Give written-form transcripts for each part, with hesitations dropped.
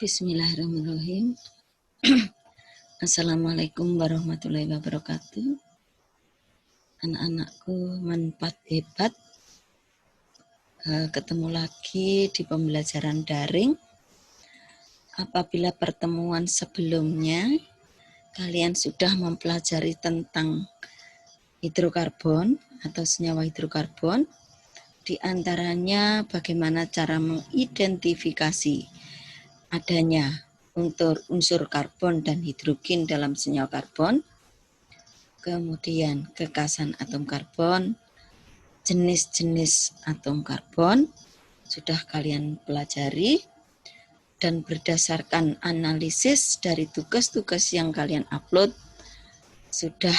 Bismillahirrahmanirrahim. Assalamualaikum warahmatullahi wabarakatuh. Anak-anakku manfaat hebat. Ketemu lagi di pembelajaran daring. Apabila pertemuan sebelumnya kalian sudah mempelajari tentang hidrokarbon atau senyawa hidrokarbon, di antaranya bagaimana cara mengidentifikasi adanya unsur karbon dan hidrogen dalam senyawa karbon, kemudian kekasan atom karbon, jenis-jenis atom karbon, sudah kalian pelajari, dan berdasarkan analisis dari tugas-tugas yang kalian upload, sudah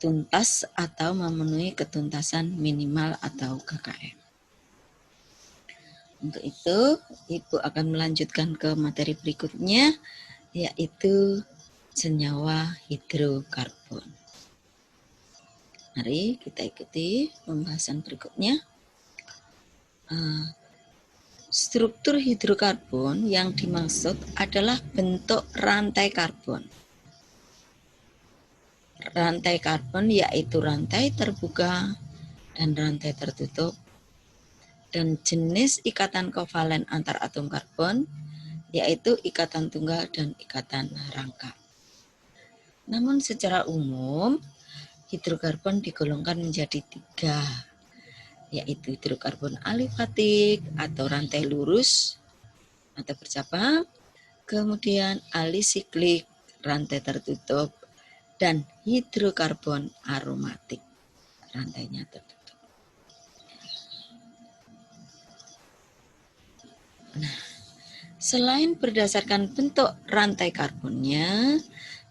tuntas atau memenuhi ketuntasan minimal atau KKM. Untuk itu, Ibu akan melanjutkan ke materi berikutnya, yaitu senyawa hidrokarbon. Mari kita ikuti pembahasan berikutnya. Struktur hidrokarbon yang dimaksud adalah bentuk rantai karbon. Rantai karbon yaitu rantai terbuka dan rantai tertutup, dan jenis ikatan kovalen antar atom karbon yaitu ikatan tunggal dan ikatan rangkap. Namun secara umum hidrokarbon digolongkan menjadi 3, yaitu hidrokarbon alifatik atau rantai lurus atau bercabang, kemudian alisiklik rantai tertutup, dan hidrokarbon aromatik rantainya tertutup. Nah, selain berdasarkan bentuk rantai karbonnya,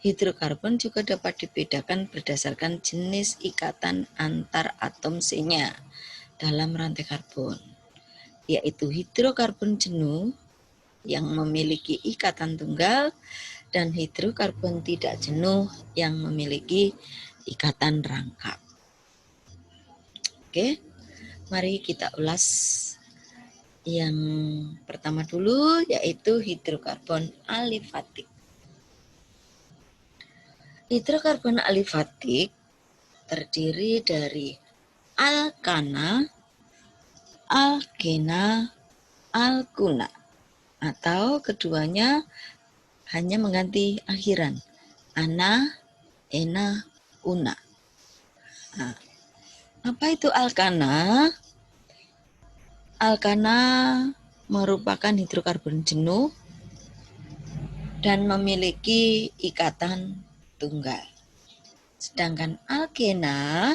hidrokarbon juga dapat dibedakan berdasarkan jenis ikatan antar atom C-nya dalam rantai karbon, yaitu hidrokarbon jenuh yang memiliki ikatan tunggal dan hidrokarbon tidak jenuh yang memiliki ikatan rangkap. Oke, mari kita ulas yang pertama dulu, yaitu hidrokarbon alifatik. Hidrokarbon alifatik terdiri dari alkana, alkena, alkuna, atau keduanya hanya mengganti akhiran, ana, ena, una. Nah, apa itu alkana? Alkana merupakan hidrokarbon jenuh dan memiliki ikatan tunggal. Sedangkan alkena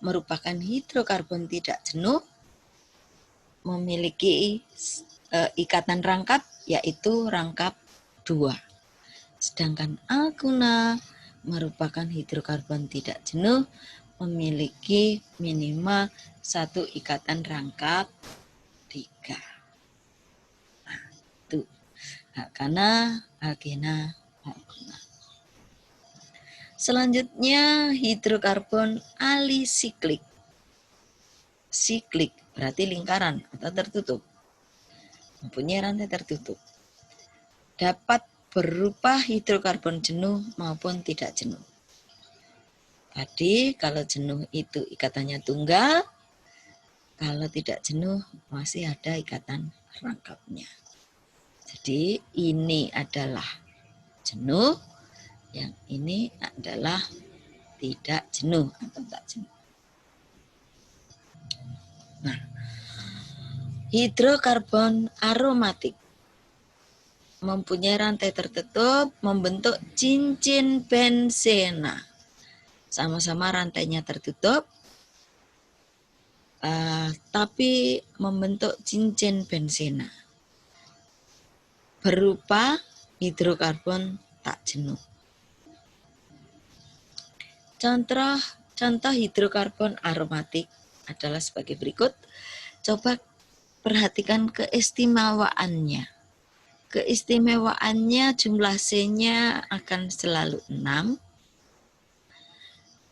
merupakan hidrokarbon tidak jenuh, memiliki ikatan rangkap yaitu rangkap 2. Sedangkan alkuna merupakan hidrokarbon tidak jenuh, memiliki minimal 1 ikatan rangkap 3. Nah, itu alkana, alkena, alkuna. Selanjutnya hidrokarbon alisiklik. Siklik berarti lingkaran atau tertutup, mempunyai rantai tertutup. Dapat berupa hidrokarbon jenuh maupun tidak jenuh. Tadi kalau jenuh itu ikatannya tunggal, kalau tidak jenuh masih ada ikatan rangkapnya. Jadi ini adalah jenuh, yang ini adalah tidak jenuh atau tak jenuh. Nah, hidrokarbon aromatik mempunyai rantai tertutup, membentuk cincin bensena. Sama-sama rantainya tertutup, tapi membentuk cincin bensena berupa hidrokarbon tak jenuh. Contoh hidrokarbon aromatik adalah sebagai berikut. Coba perhatikan keistimewaannya. Keistimewaannya jumlah C-nya akan selalu 6.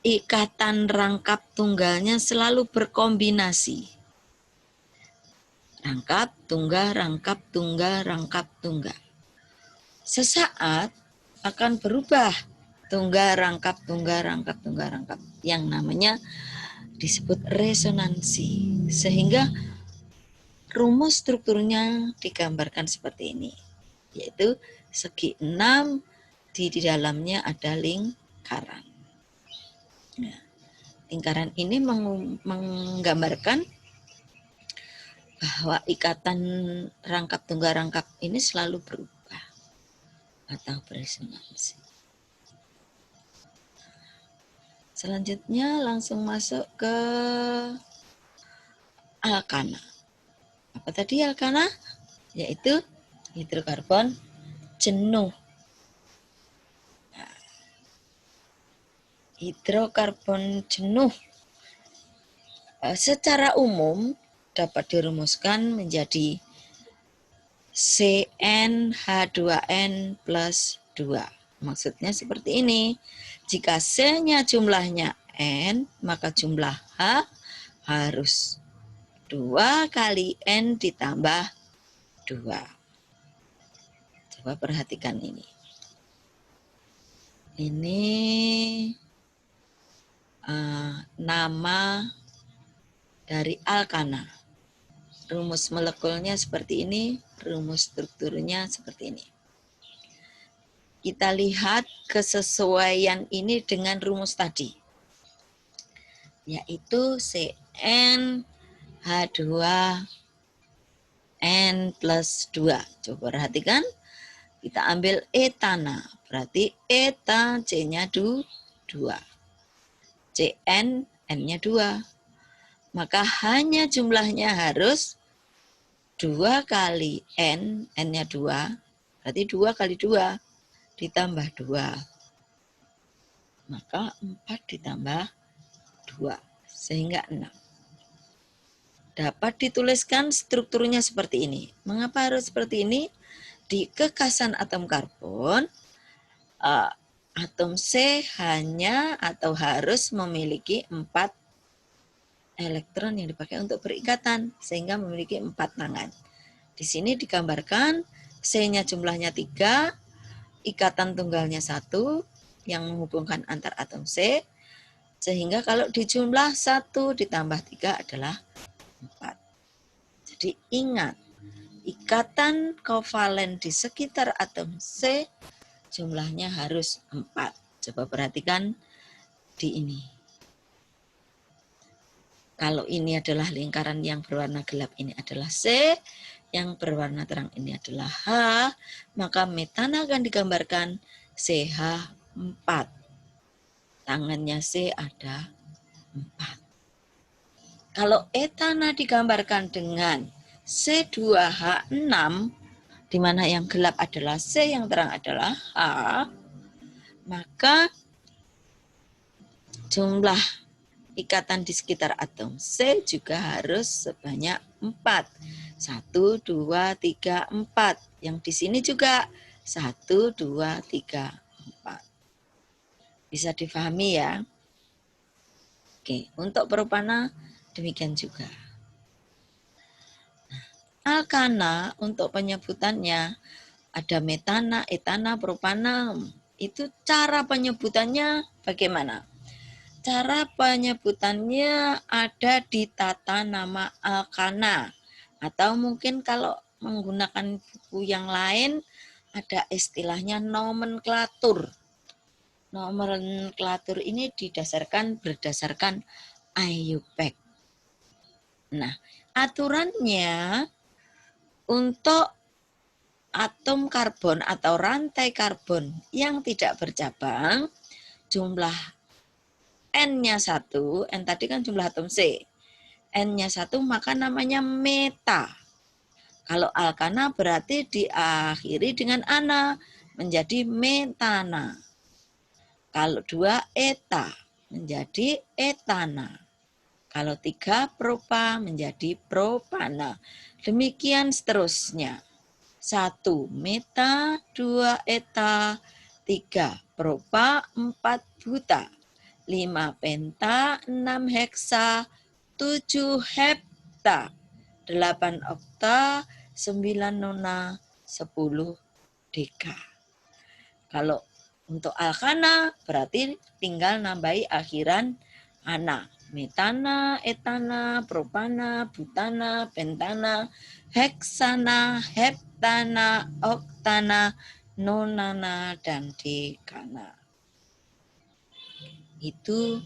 Ikatan rangkap tunggalnya selalu berkombinasi. Rangkap, tunggal, rangkap, tunggal, rangkap, tunggal. Sesaat akan berubah tunggal, rangkap, tunggal, rangkap, tunggal, rangkap. Yang namanya disebut resonansi. Sehingga rumus strukturnya digambarkan seperti ini. Yaitu segi 6, di dalamnya ada lingkaran. Nah, lingkaran ini menggambarkan bahwa ikatan rangkap tunggal rangkap ini selalu berubah atau beresonansi. Selanjutnya langsung masuk ke alkana. Apa tadi alkana? Yaitu hidrokarbon jenuh. Nah, hidrokarbon jenuh secara umum dapat dirumuskan menjadi CnH2n plus 2. Maksudnya seperti ini. Jika C-nya jumlahnya N, maka jumlah H harus 2 kali N ditambah 2. Coba perhatikan ini. Ini nama dari alkana. Rumus molekulnya seperti ini, rumus strukturnya seperti ini. Kita lihat kesesuaian ini dengan rumus tadi, yaitu CnH2n plus 2. Coba perhatikan, kita ambil etana, berarti eta C-nya 2, Cn, N-nya 2. Maka hanya jumlahnya harus 2 kali N, N-nya 2, berarti 2 kali 2. Ditambah 2, maka 4 ditambah 2, sehingga 6. Dapat dituliskan strukturnya seperti ini. Mengapa harus seperti ini? Di kekasan atom karbon, atom C hanya atau harus memiliki 4 elektron yang dipakai untuk berikatan, sehingga memiliki 4 tangan. Di sini digambarkan C-nya jumlahnya 3, ikatan tunggalnya 1 yang menghubungkan antar atom C, sehingga kalau dijumlah 1 ditambah 3 adalah 4. Jadi ingat, ikatan kovalen di sekitar atom C jumlahnya harus 4. Coba perhatikan di ini. Kalau ini adalah lingkaran yang berwarna gelap, ini adalah C, yang berwarna terang ini adalah H, maka metana akan digambarkan CH4. Tangannya C ada 4. Kalau etana digambarkan dengan C2H6, di mana yang gelap adalah C, yang terang adalah H, maka jumlah ikatan di sekitar atom C juga harus sebanyak 4. 1, 2, 3, 4. Yang di sini juga 1, 2, 3, 4. Bisa difahami ya? Oke, untuk propana demikian juga. Nah, alkana untuk penyebutannya ada metana, etana, propana. Itu cara penyebutannya bagaimana? Cara penyebutannya ada di tata nama alkana. Atau mungkin kalau menggunakan buku yang lain, ada istilahnya nomenklatur. Nomenklatur ini berdasarkan IUPAC. Nah, aturannya untuk atom karbon atau rantai karbon yang tidak bercabang, jumlah N-nya 1, N tadi kan jumlah atom C. N-nya 1 maka namanya meta. Kalau alkana berarti diakhiri dengan ana, menjadi metana. Kalau 2 eta, menjadi etana. Kalau 3 propa, menjadi propana. Demikian seterusnya. 1 meta, 2 eta, 3 propa, 4 buta, 5 penta, 6 heksa, 7 hepta, 8 okta, 9 nona, 10 deka. Kalau untuk alkana berarti tinggal nambahi akhiran ana. Metana, etana, propana, butana, pentana, heksana, heptana, oktana, nonana, dan dekana. Itu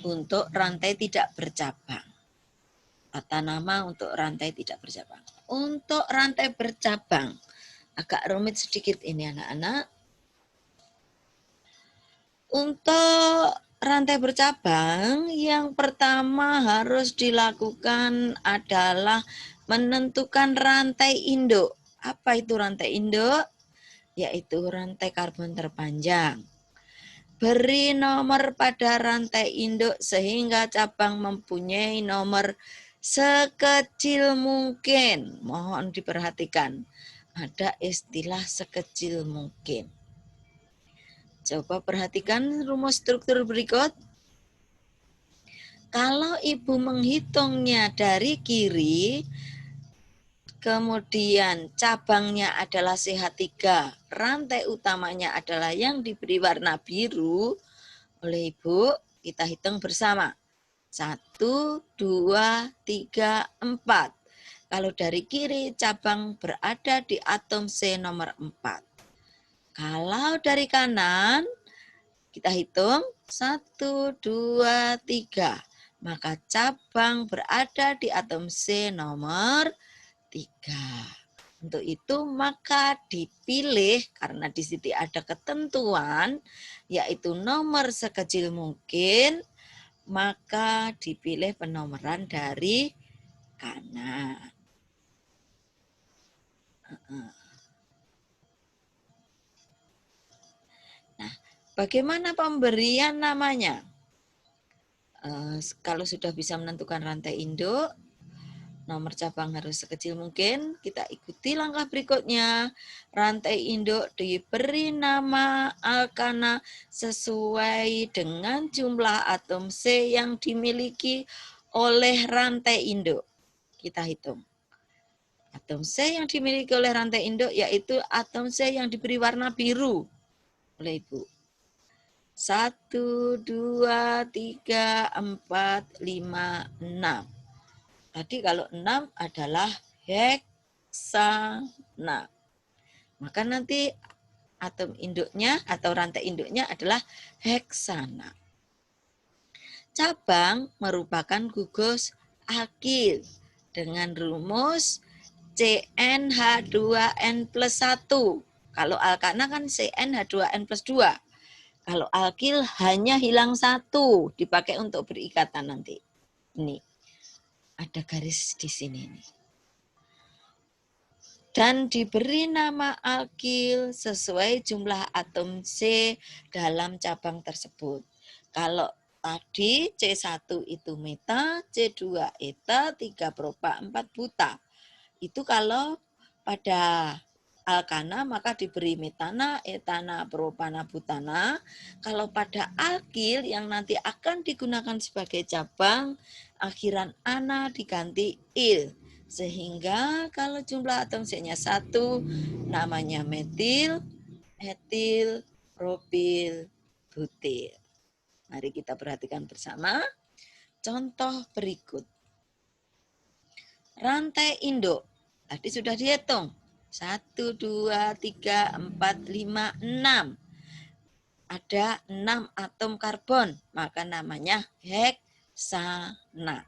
untuk rantai tidak bercabang. Tata nama untuk rantai tidak bercabang. Untuk rantai bercabang, agak rumit sedikit ini anak-anak. Untuk rantai bercabang, yang pertama harus dilakukan adalah menentukan rantai induk. Apa itu rantai induk? Yaitu rantai karbon terpanjang. Beri nomor pada rantai induk sehingga cabang mempunyai nomor sekecil mungkin. Mohon diperhatikan, ada istilah sekecil mungkin. Coba perhatikan rumus struktur berikut. Kalau ibu menghitungnya dari kiri, kemudian cabangnya adalah CH3, rantai utamanya adalah yang diberi warna biru oleh ibu, kita hitung bersama. 1, 2, 3, 4. Kalau dari kiri, cabang berada di atom C nomor 4. Kalau dari kanan, kita hitung 1, 2, 3. Maka cabang berada di atom C nomor 3. Untuk itu maka dipilih, karena di sini ada ketentuan, yaitu nomor sekecil mungkin, maka dipilih penomoran dari kanan. Nah, bagaimana pemberian namanya? Kalau sudah bisa menentukan rantai induk, nomor cabang harus sekecil mungkin. Kita ikuti langkah berikutnya. Rantai induk diberi nama alkana sesuai dengan jumlah atom C yang dimiliki oleh rantai induk. Kita hitung. Atom C yang dimiliki oleh rantai induk yaitu atom C yang diberi warna biru oleh ibu. 1, 2, 3, 4, 5, 6. Tadi kalau 6 adalah heksana. Maka nanti atom induknya atau rantai induknya adalah heksana. Cabang merupakan gugus alkil dengan rumus CnH2n plus 1. Kalau alkana kan CnH2n plus 2. Kalau alkil hanya hilang 1, dipakai untuk berikatan nanti. Ini ada garis di sini nih. Dan diberi nama alkil sesuai jumlah atom C dalam cabang tersebut. Kalau tadi C1 itu meta, C2 eta, 3 propa, 4 buta. Itu kalau pada alkana maka diberi metana, etana, propana, butana. Kalau pada alkil yang nanti akan digunakan sebagai cabang, akhiran ana diganti il. Sehingga kalau jumlah atom C-nya 1, namanya metil, etil, propil, butil. Mari kita perhatikan bersama contoh berikut. Rantai induk. Tadi sudah dihitung. 1, 2, 3, 4, 5, 6. Ada 6 atom karbon. Maka namanya heksana.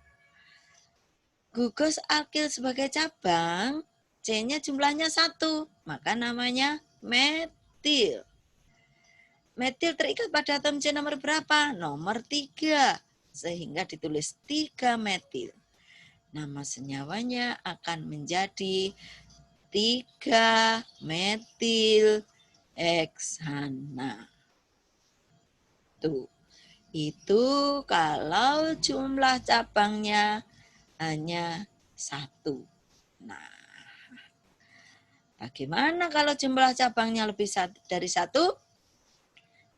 Gugus alkil sebagai cabang, C-nya jumlahnya 1. Maka namanya metil. Metil terikat pada atom C nomor berapa? Nomor 3. Sehingga ditulis 3 metil. Nama senyawanya akan menjadi 3 metil heksana. Tuh. Itu kalau jumlah cabangnya hanya 1. Nah, bagaimana kalau jumlah cabangnya lebih dari 1?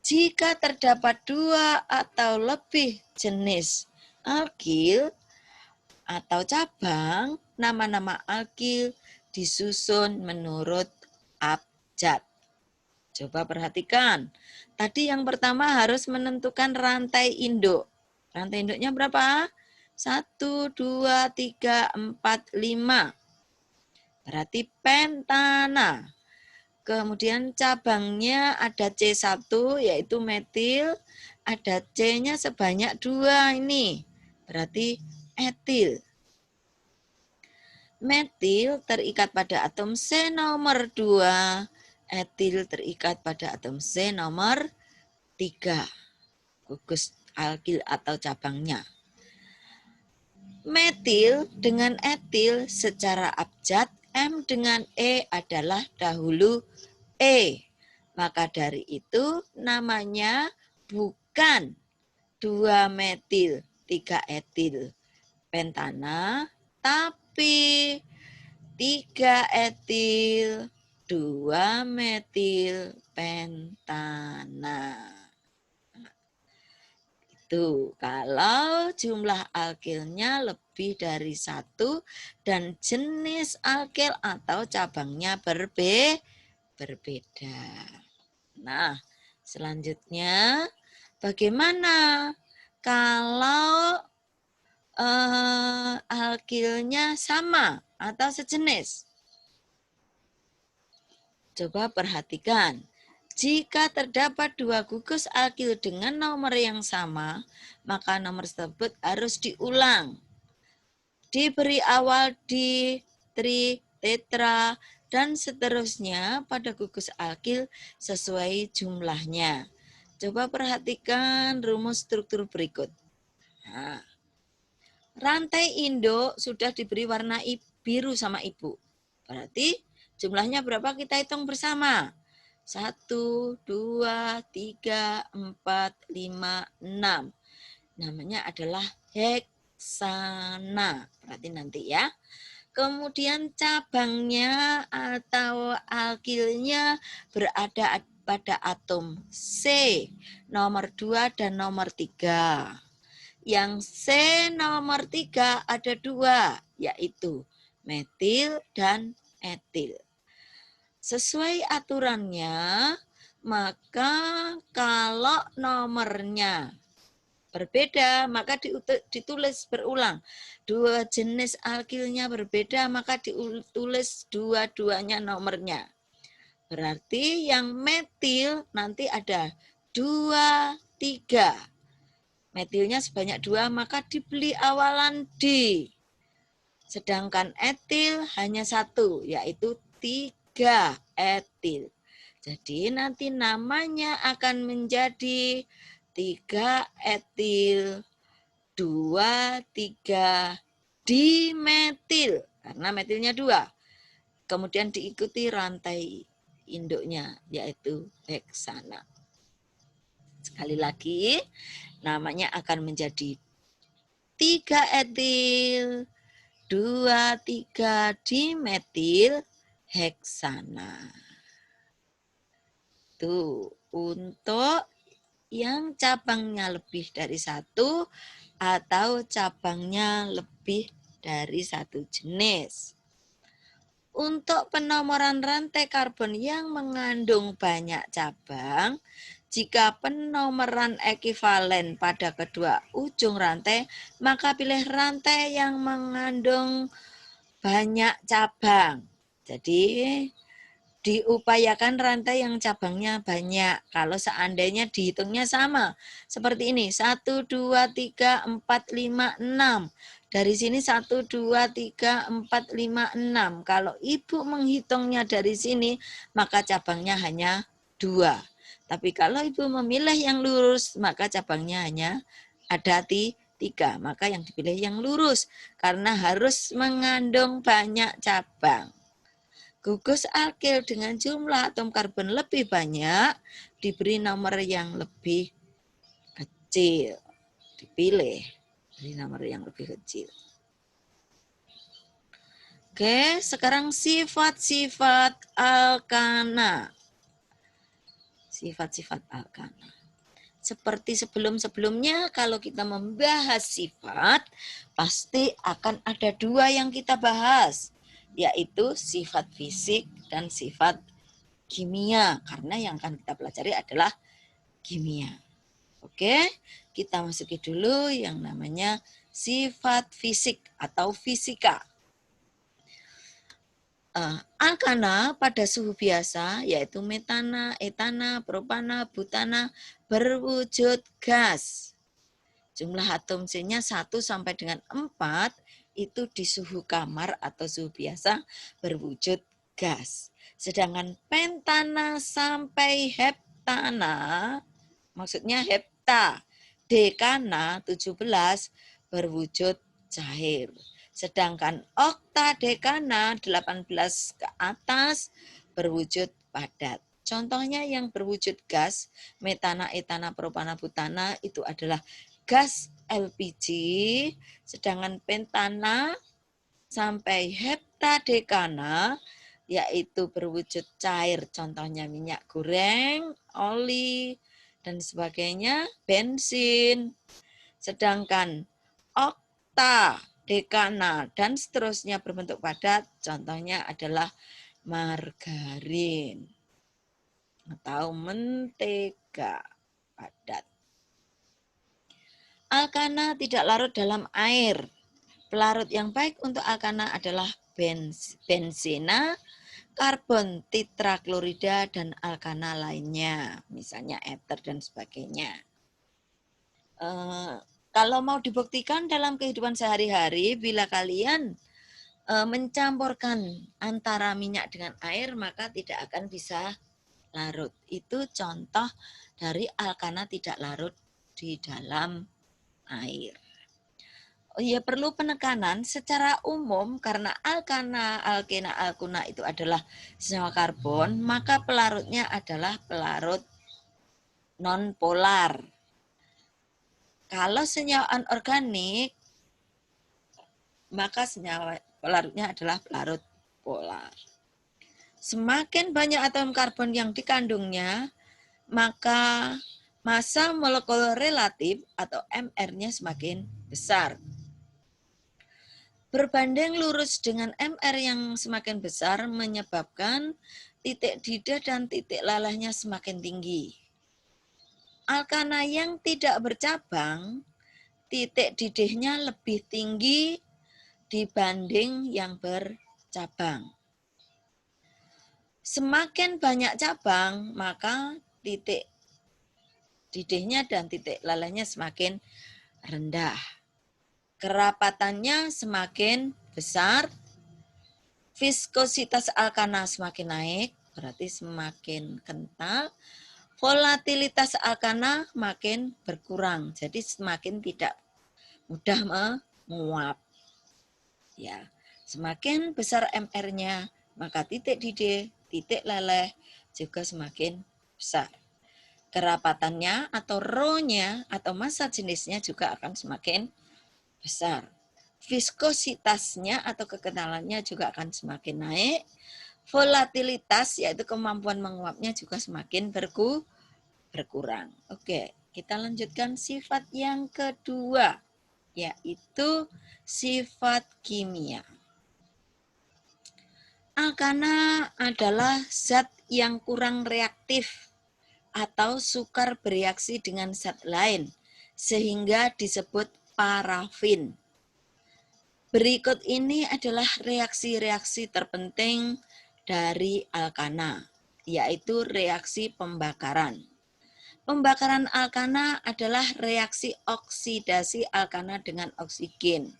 Jika terdapat 2 atau lebih jenis alkil atau cabang, nama-nama alkil disusun menurut abjad. Coba perhatikan. Tadi yang pertama harus menentukan rantai induk. Rantai induknya berapa? 1, 2, 3, 4, 5. Berarti pentana. Kemudian cabangnya ada C1 yaitu metil. Ada C-nya sebanyak 2 ini. Berarti etil. Metil terikat pada atom C nomor 2. Etil terikat pada atom C nomor 3. Gugus alkil atau cabangnya. Metil dengan etil secara abjad M dengan E adalah dahulu E. Maka dari itu namanya bukan 2 metil 3 etil pentana, tapi 3 etil 2 metil pentana. Itu kalau jumlah alkilnya lebih dari 1 dan jenis alkil atau cabangnya berbeda. Nah, selanjutnya bagaimana kalau alkilnya sama atau sejenis? Coba perhatikan. Jika terdapat 2 gugus alkil dengan nomor yang sama, maka nomor tersebut harus diulang. Diberi awal di, tri, tetra, dan seterusnya pada gugus alkil sesuai jumlahnya. Coba perhatikan rumus struktur berikut. Nah, rantai induk sudah diberi warna biru sama ibu. Berarti jumlahnya berapa kita hitung bersama? 1, 2, 3, 4, 5, 6. Namanya adalah heksana. Berarti nanti ya. Kemudian cabangnya atau alkilnya berada pada atom C nomor 2 dan nomor 3. Yang C nomor 3 ada 2, yaitu metil dan etil. Sesuai aturannya, maka kalau nomornya berbeda, maka ditulis berulang. 2 jenis alkilnya berbeda, maka ditulis dua-duanya nomornya. Berarti yang metil nanti ada 2, 3. Metilnya sebanyak 2, maka dibeli awalan D. Sedangkan etil hanya 1, yaitu 3 etil. Jadi nanti namanya akan menjadi 3 etil 2, 3 dimetil. Karena metilnya 2. Kemudian diikuti rantai induknya, yaitu heksana. Sekali lagi, namanya akan menjadi 3 etil 2, 3 dimetil heksana. Tuh, untuk yang cabangnya lebih dari 1 atau cabangnya lebih dari 1 jenis. Untuk penomoran rantai karbon yang mengandung banyak cabang, jika penomoran ekivalen pada kedua ujung rantai, maka pilih rantai yang mengandung banyak cabang. Jadi diupayakan rantai yang cabangnya banyak. Kalau seandainya dihitungnya sama. Seperti ini, 1, 2, 3, 4, 5, 6. Dari sini 1, 2, 3, 4, 5, 6. Kalau ibu menghitungnya dari sini, maka cabangnya hanya 2. Tapi kalau ibu memilih yang lurus, maka cabangnya hanya ada 3. Maka yang dipilih yang lurus, karena harus mengandung banyak cabang. Gugus alkil dengan jumlah atom karbon lebih banyak diberi nomor yang lebih kecil. Dipilih dari nomor yang lebih kecil. Oke, sekarang sifat-sifat alkana. Sifat-sifat alkana. seperti sebelum-sebelumnya, kalau kita membahas sifat, pasti akan ada dua yang kita bahas, yaitu sifat fisik dan sifat kimia, karena yang akan kita pelajari adalah kimia. Oke, kita masuki dulu yang namanya sifat fisik atau fisika. Alkana pada suhu biasa yaitu metana, etana, propana, butana berwujud gas. Jumlah atom C-nya 1 sampai dengan 4 itu di suhu kamar atau suhu biasa berwujud gas. Sedangkan pentana sampai heptana, maksudnya hepta, dekana 17 berwujud cair. Sedangkan oktadekana 18 ke atas berwujud padat. Contohnya yang berwujud gas, metana, etana, propana, butana itu adalah gas LPG, sedangkan pentana sampai heptadekana yaitu berwujud cair, contohnya minyak goreng, oli, dan sebagainya, bensin. Sedangkan oktadekana dan seterusnya berbentuk padat, contohnya adalah margarin atau mentega padat. Alkana tidak larut dalam air. Pelarut yang baik untuk alkana adalah benzena, karbon tetraklorida, dan alkana lainnya, misalnya ether dan sebagainya. Kalau mau dibuktikan dalam kehidupan sehari-hari, bila kalian mencampurkan antara minyak dengan air, maka tidak akan bisa larut. Itu contoh dari alkana tidak larut di dalam air. Oh ya, perlu penekanan secara umum karena alkana, alkena, alkuna itu adalah senyawa karbon, maka pelarutnya adalah pelarut non-polar. Kalau senyawa anorganik, maka senyawa pelarutnya adalah pelarut polar. Semakin banyak atom karbon yang dikandungnya, maka massa molekul relatif atau MR-nya semakin besar. Berbanding lurus dengan MR yang semakin besar menyebabkan titik didih dan titik lalahnya semakin tinggi. Alkana yang tidak bercabang, titik didihnya lebih tinggi dibanding yang bercabang. Semakin banyak cabang, maka titik didihnya dan titik lalahnya semakin rendah. Kerapatannya semakin besar, viskositas alkana semakin naik, berarti semakin kental, volatilitas alkana makin berkurang, jadi semakin tidak mudah menguap. Ya, semakin besar MR-nya, maka titik didih, titik leleh juga semakin besar. Kerapatannya atau rho-nya atau massa jenisnya juga akan semakin besar. Viskositasnya atau kekentalannya juga akan semakin naik. Volatilitas yaitu kemampuan menguapnya juga semakin berkurang. Oke, kita lanjutkan sifat yang kedua, yaitu sifat kimia. Alkana adalah zat yang kurang reaktif atau sukar bereaksi dengan zat lain, sehingga disebut parafin. Berikut ini adalah reaksi-reaksi terpenting dari alkana, yaitu reaksi pembakaran. Pembakaran alkana adalah reaksi oksidasi alkana dengan oksigen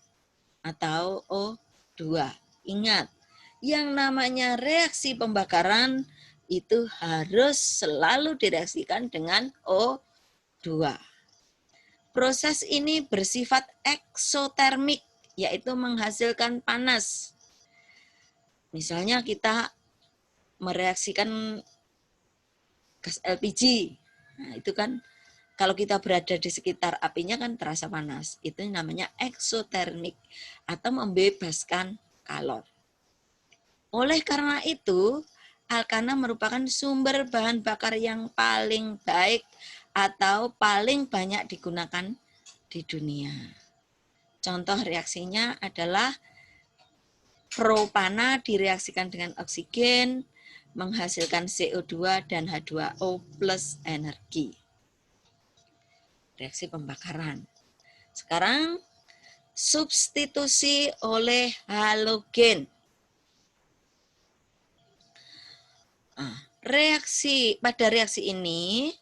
atau O2. Ingat, yang namanya reaksi pembakaran itu harus selalu direaksikan dengan O2. Proses ini bersifat eksotermik, yaitu menghasilkan panas. Misalnya kita mereaksikan gas LPG, nah itu kan kalau kita berada di sekitar apinya kan terasa panas. Itu namanya eksotermik atau membebaskan kalor. Oleh karena itu, alkana merupakan sumber bahan bakar yang paling baik atau paling banyak digunakan di dunia. Contoh reaksinya adalah propana direaksikan dengan oksigen, menghasilkan CO2 dan H2O plus energi. Reaksi pembakaran. Sekarang substitusi oleh halogen. Pada reaksi ini,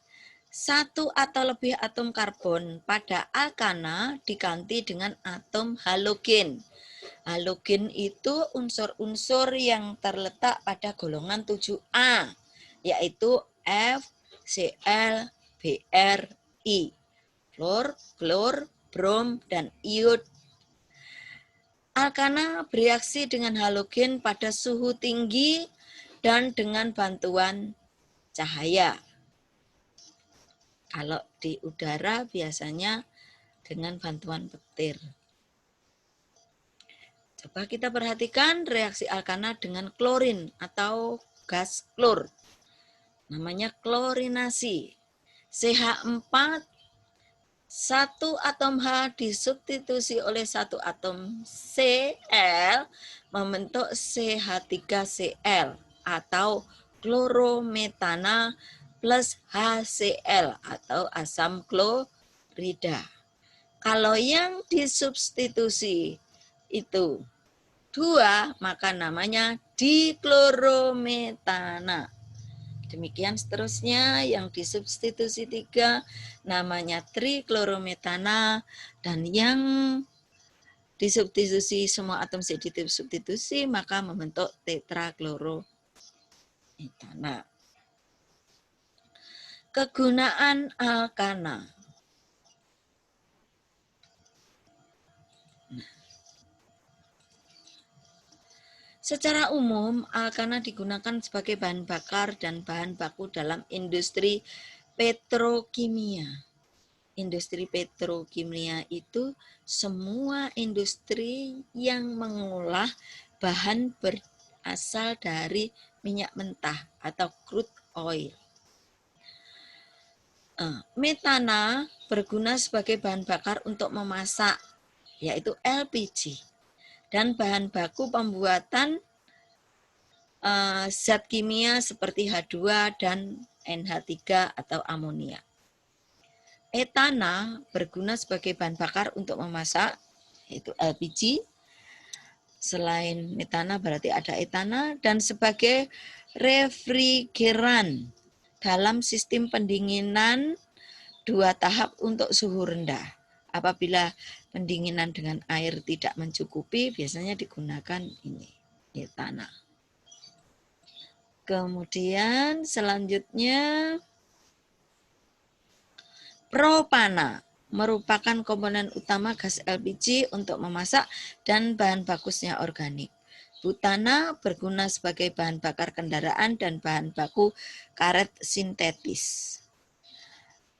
satu atau lebih atom karbon pada alkana diganti dengan atom halogen. Halogen itu unsur-unsur yang terletak pada golongan 7A, yaitu FCl, Bri, fluor, klor, brom, dan iod. Alkana bereaksi dengan halogen pada suhu tinggi dan dengan bantuan cahaya. Kalau di udara biasanya dengan bantuan petir. Coba kita perhatikan reaksi alkana dengan klorin atau gas klor. Namanya klorinasi. CH4, satu atom H disubstitusi oleh satu atom Cl membentuk CH3Cl atau klorometana plus HCl atau asam klorida. Kalau yang disubstitusi itu 2, maka namanya diklorometana. Demikian seterusnya, yang disubstitusi 3 namanya triklorometana, dan yang disubstitusi semua atom C disubstitusi maka membentuk tetraklorometana. Kegunaan alkana. Secara umum, alkana digunakan sebagai bahan bakar dan bahan baku dalam industri petrokimia. Industri petrokimia itu semua industri yang mengolah bahan berasal dari minyak mentah atau crude oil. Metana berguna sebagai bahan bakar untuk memasak, yaitu LPG. Dan bahan baku pembuatan zat kimia seperti H2 dan NH3 atau amonia. Etana berguna sebagai bahan bakar untuk memasak, yaitu LPG. Selain metana berarti ada etana, dan sebagai refrigeran dalam sistem pendinginan 2 tahap untuk suhu rendah. Apabila pendinginan dengan air tidak mencukupi, biasanya digunakan ini, etana. Kemudian selanjutnya, propana merupakan komponen utama gas LPG untuk memasak dan bahan bakusnya organik. Butana berguna sebagai bahan bakar kendaraan dan bahan baku karet sintetis.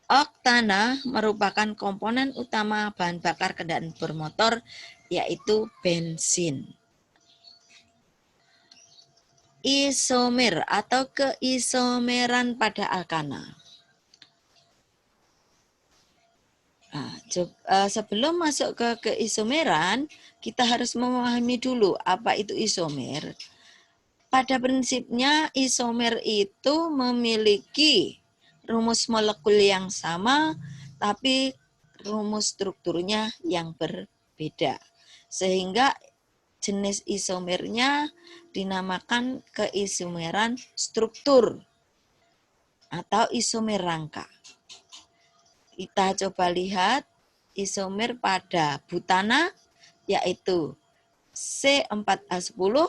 Oktana merupakan komponen utama bahan bakar kendaraan bermotor, yaitu bensin. Isomer atau keisomeran pada alkana. Sebelum masuk ke keisomeran, kita harus memahami dulu apa itu isomer. Pada prinsipnya, isomer itu memiliki rumus molekul yang sama, tapi rumus strukturnya yang berbeda. Sehingga jenis isomernya dinamakan keisomeran struktur atau isomer rangka. Kita coba lihat isomer pada butana, yaitu C4H10.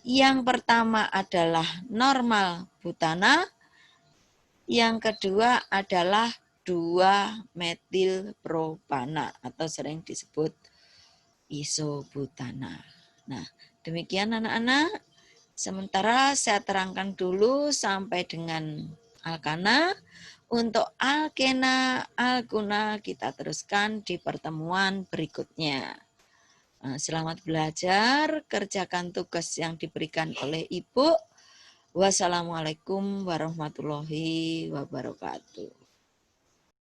Yang pertama adalah normal butana, yang kedua adalah 2-metil propana atau sering disebut isobutana. Nah, demikian anak-anak. Sementara saya terangkan dulu sampai dengan alkana. Untuk alkena, alkuna kita teruskan di pertemuan berikutnya. Selamat belajar, kerjakan tugas yang diberikan oleh Ibu. Wassalamualaikum warahmatullahi wabarakatuh.